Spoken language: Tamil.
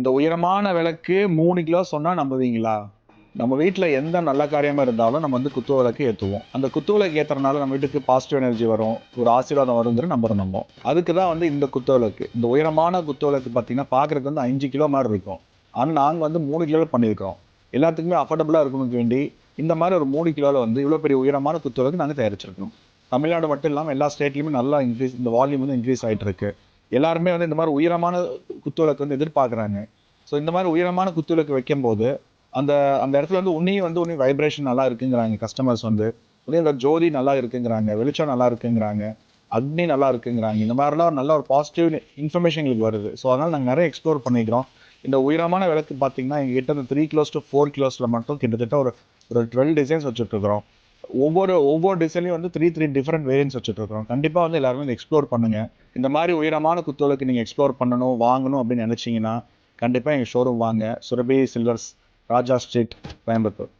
இந்த உயரமான விளக்கு 3 கிலோ சொன்னா நம்புவீங்களா? நம்ம வீட்ல எந்த நல்ல காரியமா இருந்தாலும் நம்ம வந்து குத்து விளக்கு ஏத்துவோம். அந்த குத்து விளக்கு ஏத்துறனால நம்ம வீட்டுக்கு பாசிட்டிவ் எனர்ஜி வரும். ஒரு ஆசீர்வாதம் வரும்னு நம்புறோம் நம்ம. அதுக்கு தான் வந்து இந்த குத்து விளக்கு. இந்த உயரமான குத்து விளக்கு பார்த்தீங்கன்னா, பார்க்கறதுக்கு வந்து 5 கிலோ மாரி இருக்கும். ஆனா நாங்க வந்து 3 கிலோல பண்ணியிருக்கிறோம். எல்லாத்துக்குமே அஃபோர்டபுளா இருக்கணும்னு வேண்டி, இந்த மாரி ஒரு 3 கிலோல வந்து இவ்வளோ பெரிய உயரமான குத்து விளக்கு நாங்க தயாரிச்சிருக்கோம். தமிழ்நாடு மட்டும் இல்லாம எல்லா ஸ்டேட்லயுமே நல்லா இந்த வால்யூம் வந்து இன்க்ரீஸ் ஆயிட்டு இருக்கு. எல்லாருமே வந்து இந்த மாரி உயரமான குத்து விளக்கு வந்து எதிர்பார்க்குறாங்க. ஸோ இந்த மாதிரி உயரமான குத்துவிளக்கு வைக்கும்போது அந்த அந்த இடத்துல வந்து உன்னையும் வைப்ரேஷன் நல்லா இருக்குங்கிறாங்க கஸ்டமர்ஸ் வந்து. உன்னையும் இந்த ஜோதி நல்லா இருக்குங்கிறாங்க, வெளிச்சம் நல்லா இருக்குங்கிறாங்க, அக்னி நல்லா இருக்குங்கிறாங்க. இந்த மாதிரிலாம் நல்ல ஒரு பாசிட்டிவ் இன்ஃபர்மேஷன் எங்களுக்கு வருது. ஸோ அதனால் நாங்கள் நிறைய எக்ஸ்ப்ளோர் பண்ணிக்கிறோம். இந்த உயரமான விளக்கு பார்த்தீங்கன்னா எங்ககிட்ட இந்த 3 கிலோஸ் டு 4 கிலோஸில் மட்டும் கிட்டத்தட்ட ஒரு ஒரு 12 டிசைன்ஸ் வச்சுட்ருக்குறோம். ஒவ்வொரு டிசைன்லையும் வந்து த்ரீ டிஃப்ரெண்ட் வேரியன்ஸ் வச்சுட்ருக்குறோம். கண்டிப்பாக வந்து எல்லாருமே இதை எக்ஸ்ப்ளோர் பண்ணுங்கள். இந்த மாதிரி உயரமான குத்துவிளக்கு நீங்கள் எக்ஸ்ப்ளோர் பண்ணணும், வாங்கணும் அப்படின்னு நினச்சிங்கன்னா கண்டிப்பாக எங்கள் ஷோரூம் வாங்க. சுரபி சில்வர்ஸ், ராஜா ஸ்ட்ரீட், கோயம்புத்தூர்.